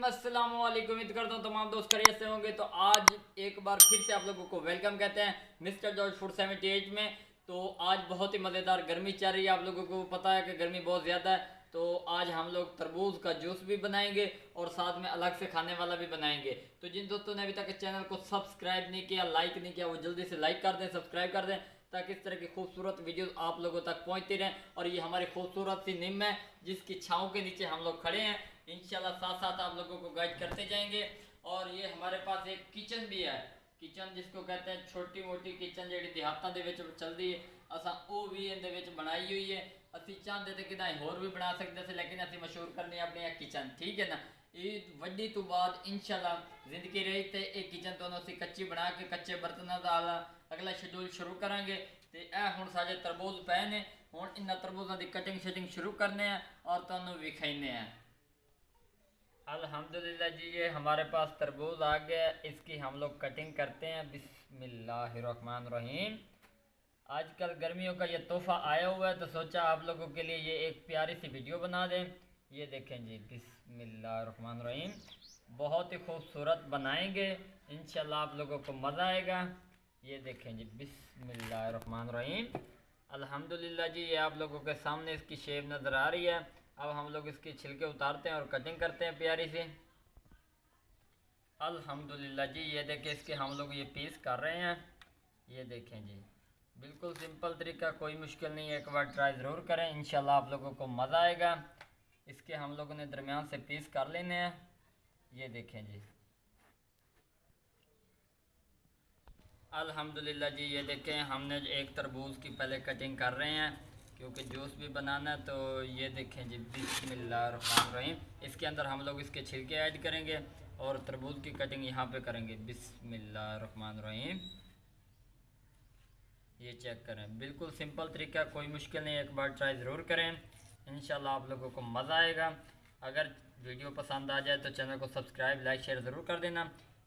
अस्सलाम वालेकुम। उम्मीद करता हूँ तमाम दोस्त खैरियत से होंगे। तो आज एक बार फिर से आप लोगों को वेलकम कहते हैं मिस्टर जॉर्ज फूड 78 में। तो आज बहुत ही मज़ेदार गर्मी चल रही है, आप लोगों को पता है कि गर्मी बहुत ज़्यादा है। तो आज हम लोग तरबूज का जूस भी बनाएंगे और साथ में अलग से खाने वाला भी बनाएंगे। तो जिन दोस्तों ने अभी तक चैनल को सब्सक्राइब नहीं किया, लाइक नहीं किया, वो जल्दी से लाइक कर दें, सब्सक्राइब कर दें, ताकि इस तरह की खूबसूरत वीडियो आप लोगों तक पहुंचती रहें। और ये हमारी खूबसूरत सी नीम है जिसकी छाँव के नीचे हम लोग खड़े हैं। इंशाल्लाह साथ साथ आप लोगों को गाइड करते जाएंगे। और ये हमारे पास एक किचन भी है, किचन जिसको कहते हैं छोटी मोटी किचन ਜਿਹੜੀ ਦਿਹਾਤਾਂ ਦੇ ਵਿੱਚ ਚੱਲਦੀ ਹੈ। असा वो भी ਇਹਦੇ ਵਿੱਚ बनाई हुई है। ਅਸੀਂ ਚਾਹੁੰਦੇ ਤੇ ਕਿਦਾਂ ਹੋਰ ਵੀ ਬਣਾ ਸਕਦੇ ਸੀ, लेकिन ਅਸੀਂ मशहूर करनी अपनी किचन, ठीक है ना। ईद ਵੱਡੀ ਤੋਂ ਬਾਅਦ इंशाल्लाह ਜ਼ਿੰਦਗੀ ਰਹੀ ਤੇ ਇਹ किचन ਤੁਹਾਨੂੰ ਅਸੀਂ ਕੱਚੀ ਬਣਾ ਕੇ ਕੱਚੇ ਬਰਤਨਾਂ ਦਾ अगला शेड्यूल शुरू करांगे। तो यह हुण साडे तरबूज पे ने, हुण इन्हां तरबूजां दी कटिंग शटिंग शुरू करने हैं और तुहानूं विखाइने हैं। अल्हम्दुलिल्लाह जी, ये हमारे पास तरबूज आ गया, इसकी हम लोग कटिंग करते हैं। बिस्मिल्लाहिर्रहमानिर्रहीम। आजकल गर्मियों का ये तोहफ़ा आया हुआ है, तो सोचा आप लोगों के लिए ये एक प्यारी सी वीडियो बना दें। ये देखें जी, बिस्मिल्लाहिर्रहमानिर्रहीम। बहुत ही खूबसूरत बनाएंगे, इंशाल्लाह आप लोगों को मज़ा आएगा। ये देखें जी, बिस्मिल्लाहिर्रहमानिर्रहीम। अल्हम्दुलिल्लाह जी, ये आप लोगों के सामने इसकी शेप नज़र आ रही है। अब हम लोग इसके छिलके उतारते हैं और कटिंग करते हैं प्यारी सी। अल्हम्दुलिल्लाह जी, ये देखें इसके हम लोग ये पीस कर रहे हैं। ये देखें जी, बिल्कुल सिंपल तरीका, कोई मुश्किल नहीं है, एक बार ट्राई ज़रूर करें, इंशाल्लाह आप लोगों को मज़ा आएगा। इसके हम लोगों ने दरमियान से पीस कर लेने हैं। ये देखें जी, अल्हम्दुलिल्लाह जी, ये देखें हमने एक तरबूज की पहले कटिंग कर रहे हैं क्योंकि जूस भी बनाना है। तो ये देखें जी, बिस्मिल्लाहिर्रहमानिर्रहीम। इसके अंदर हम लोग इसके छिलके ऐड करेंगे और तरबूज की कटिंग यहाँ पे करेंगे। बिस्मिल्लाहिर्रहमानिर्रहीम। ये चेक करें, बिल्कुल सिंपल तरीका, कोई मुश्किल नहीं, एक बार ट्राई ज़रूर करें, इंशाल्लाह आप लोगों को मज़ा आएगा। अगर वीडियो पसंद आ जाए तो चैनल को सब्सक्राइब लाइक शेयर ज़रूर कर देना,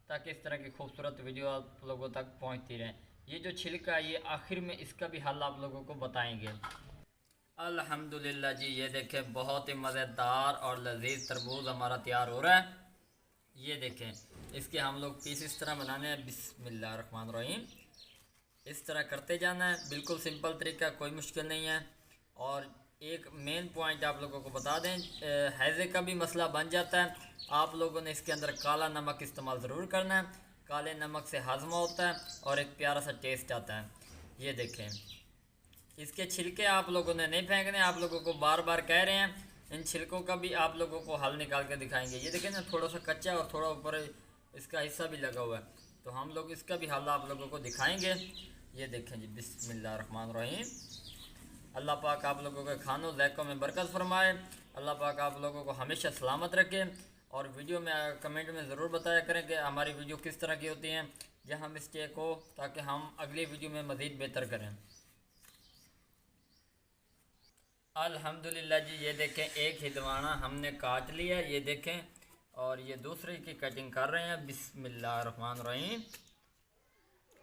ताकि इस तरह की खूबसूरत वीडियो आप लोगों तक पहुंचती रहे। ये जो छिलका है, ये आखिर में इसका भी हल आप लोगों को बताएंगे। अल्हम्दुलिल्लाह जी, ये देखें बहुत ही मज़ेदार और लजीज तरबूज हमारा तैयार हो रहा है। ये देखें, इसके हम लोग पीस इस तरह बनाने हैं। बिस्मिल्लाहिर्रहमानिर्रहीम। इस तरह करते जाना है, बिल्कुल सिंपल तरीका, कोई मुश्किल नहीं है। और एक मेन पॉइंट आप लोगों को बता दें, हैज़े का भी मसला बन जाता है, आप लोगों ने इसके अंदर काला नमक इस्तेमाल ज़रूर करना है। काले नमक से हाजमा होता है और एक प्यारा सा टेस्ट आता है। ये देखें, इसके छिलके आप लोगों ने नहीं फेंकने, आप लोगों को बार बार कह रहे हैं, इन छिलकों का भी आप लोगों को हल निकाल कर दिखाएंगे। ये देखें ना, थोड़ा सा कच्चा है और थोड़ा ऊपर इसका हिस्सा भी लगा हुआ है, तो हम लोग इसका भी हल आप लोगों को दिखाएंगे। ये देखें जी, बिस्मिल्लाहिर्रहमानिर्रहीम। अल्लाह पाक आप लोगों के खानों ज़ायक़ों में बरकत फरमाए। अल्लाह पाक आप लोगों को हमेशा सलामत रखे। और वीडियो में कमेंट में ज़रूर बताया करें कि हमारी वीडियो किस तरह की होती हैं, जहाँ मिस्टेक हो, ताकि हम अगली वीडियो में मज़ीद बेहतर करें। अल्हम्दुलिल्लाह जी, ये देखें एक हिंदवाना हमने काट लिया, ये देखें, और ये दूसरे की कटिंग कर रहे हैं। बिस्मिल्लाहिर्रहमानिर्रहीम।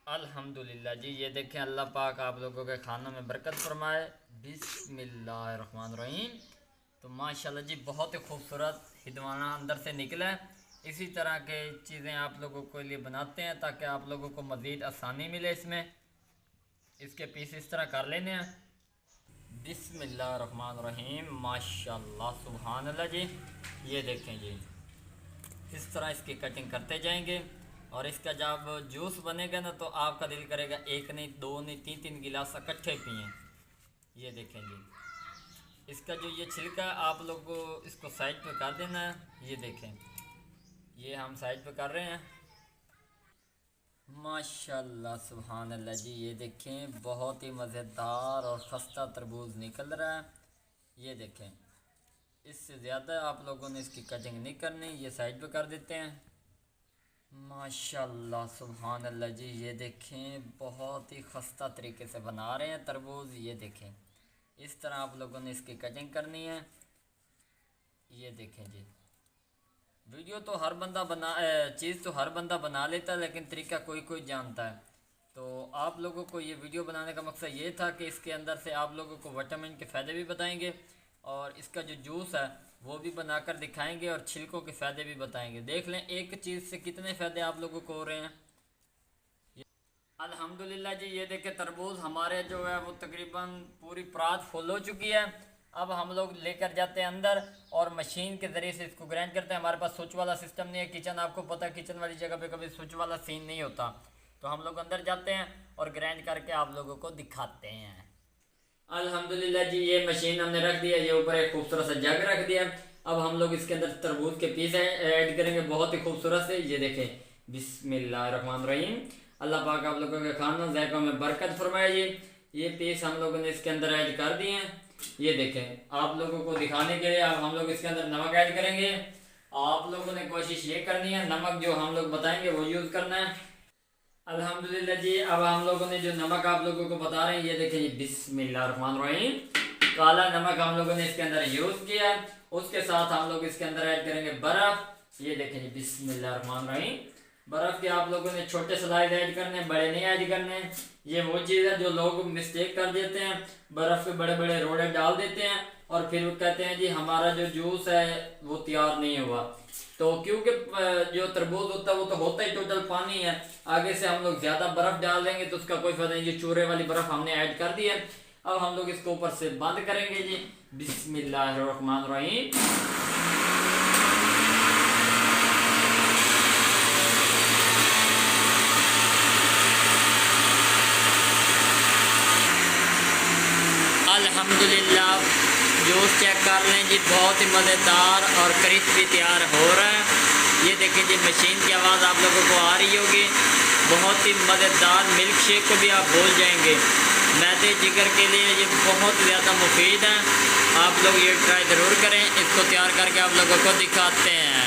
अल्हम्दुलिल्लाह जी, ये देखें, अल्लाह पाक आप लोगों के खानों में बरकत फरमाए। बिस्मिल्लाहिर्रहमानिर्रहीम। तो माशाल्लाह जी, बहुत ही खूबसूरत हिंदवाना अंदर से निकला है। इसी तरह के चीज़ें आप लोगों के लिए बनाते हैं ताकि आप लोगों को मज़ीद आसानी मिले इसमें। इसके पीस इस तरह कर लेने हैं। बिस्मिल्लाहिर्रहमानिर्रहीम। माशाल्लाह, सुभानअल्लाह जी। ये देखें जी, इस तरह इसकी कटिंग करते जाएंगे और इसका जब जूस बनेगा ना, तो आपका दिल करेगा एक नहीं, दो नहीं, तीन तीन गिलास इकट्ठे पिएँ। ये देखें जी, इसका जो ये छिलका आप लोग को इसको साइड पे कर देना है। ये देखें, ये हम साइड पे कर रहे हैं। माशाल्लाह, सुभान अल्लाह जी, ये देखें बहुत ही मज़ेदार और खस्ता तरबूज निकल रहा है। ये देखें, इससे ज़्यादा आप लोगों ने इसकी कटिंग नहीं करनी, ये साइड पे कर देते हैं। माशाल्लाह, सुभान अल्लाह जी, ये देखें बहुत ही खस्ता तरीके से बना रहे हैं तरबूज। ये देखें, इस तरह आप लोगों ने इसकी कटिंग करनी है। ये देखें जी, वीडियो तो हर बंदा बना चीज़ तो हर बंदा बना लेता है, लेकिन तरीका कोई कोई जानता है। तो आप लोगों को ये वीडियो बनाने का मकसद ये था कि इसके अंदर से आप लोगों को विटामिन के फ़ायदे भी बताएंगे और इसका जो जूस है वो भी बनाकर दिखाएंगे और छिलकों के फ़ायदे भी बताएंगे। देख लें एक चीज़ से कितने फ़ायदे आप लोगों को हो रहे हैं। अल्हम्दुलिल्लाह जी, ये देखे तरबूज हमारे जो है वो तकरीबन पूरी परात फुल हो चुकी है। अब हम लोग लेकर जाते हैं अंदर और मशीन के ज़रिए से इसको ग्राइंड करते हैं। हमारे पास स्विच वाला सिस्टम नहीं है, किचन आपको पता है किचन वाली जगह पे कभी स्विच वाला सीन नहीं होता, तो हम लोग अंदर जाते हैं और ग्राइंड करके आप लोगों को दिखाते हैं। अल्हम्दुलिल्लाह जी, ये मशीन हमने रख दिया, ये ऊपर एक खूबसूरत सा जग रख दिया। अब हम लोग इसके अंदर तरबूज के पीस ऐड करेंगे बहुत ही खूबसूरत से। ये देखें, बिस्मिल्लाहिर्रहमानिर्रहीम। अल्लाह पाक आप लोगों के खाना ज़ायक़ों में बरकत फरमाए जी। ये पीस हम लोगों ने इसके अंदर ऐड कर दिए हैं। ये देखें आप लोगों को दिखाने के लिए अब हम लोग इसके अंदर नमक ऐड करेंगे। आप लोगों ने कोशिश ये करनी है नमक जो हम लोग बताएंगे वो यूज़ करना है। अल्हम्दुलिल्लाह जी, अब हम लोगों ने जो नमक आप लोगों को बता रहे हैं, ये देखें, ये बिस्मिल्लाहिर्रहमानिर्रहीम, काला नमक हम लोगों ने इसके अंदर यूज़ किया। उसके साथ हम लोग इसके अंदर ऐड करेंगे बर्फ़। ये देखें जी, बिस्मिल्लाहिर्रहमानिर्रहीम, बर्फ़ के आप लोगों ने छोटे स्लाइस ऐड करने, बड़े नहीं ऐड करने। ये वो चीज़ है जो लोग मिस्टेक कर देते हैं, बर्फ़ के बड़े बड़े रोड़े डाल देते हैं और फिर वो कहते हैं जी हमारा जो जूस है वो तैयार नहीं हुआ। तो क्योंकि जो तरबूज होता है वो तो होता ही टोटल पानी है, आगे से हम लोग ज़्यादा बर्फ़ डाल देंगे तो उसका कोई फायदा नहीं। ये चूरे वाली बर्फ़ हमने ऐड कर दी है। अब हम लोग इसको ऊपर से बंद करेंगे जी। बिस्मिल्लाहिर्रहमानिर्रहीम। अल्हम्दुलिल्लाह, जूस चेक कर लें जी, बहुत ही मज़ेदार और क्रिस्पी तैयार हो रहा है। ये देखें जी, मशीन की आवाज़ आप लोगों को आ रही होगी। बहुत ही मज़ेदार मिल्क शेक को भी आप भूल जाएंगे। मैदे जिगर के लिए ये बहुत ज़्यादा मुफीद है। आप लोग ये ट्राई ज़रूर करें। इसको तैयार करके आप लोगों को दिखाते हैं।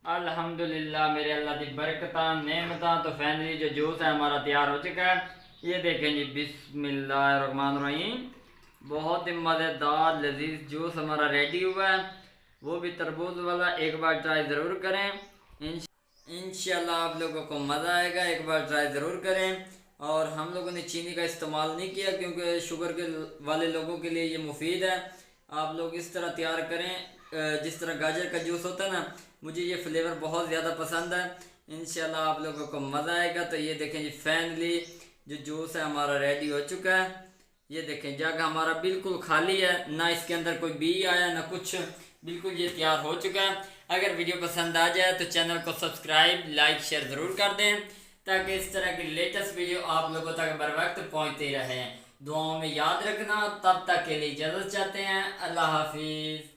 अल्हम्दुलिल्लाह, मेरे अल्लाह की बरकतां नेमतां। तो फाइनली जो जूस है हमारा तैयार हो चुका है। ये देखें जी, बिस्मिल्लाहिर्रहमानिर्रहीम, बहुत ही मज़ेदार लजीज जूस हमारा रेडी हुआ है। वो भी तरबूज वाला। एक बार ट्राई ज़रूर करें। इंशाल्लाह आप लोगों को मज़ा आएगा। एक बार ट्राई ज़रूर करें। और हम लोगों ने चीनी का इस्तेमाल नहीं किया क्योंकि शुगर के वाले लोगों के लिए ये मुफीद है। आप लोग इस तरह तैयार करें जिस तरह गाजर का जूस होता है ना, मुझे ये फ्लेवर बहुत ज़्यादा पसंद है। इंशाल्लाह आप लोगों को मज़ा आएगा। तो ये देखें जी, फाइनली जो जूस है हमारा रेडी हो चुका है। ये देखें, जग हमारा बिल्कुल खाली है, ना इसके अंदर कोई बी आया ना कुछ, बिल्कुल ये तैयार हो चुका है। अगर वीडियो पसंद आ जाए तो चैनल को सब्सक्राइब, लाइक, शेयर ज़रूर कर दें ताकि इस तरह की लेटेस्ट वीडियो आप लोगों तक बर वक्त पहुँचती रहे। दुआओं में याद रखना। तब तक के लिए इजाज़त चाहते हैं। अल्लाह हाफिज़।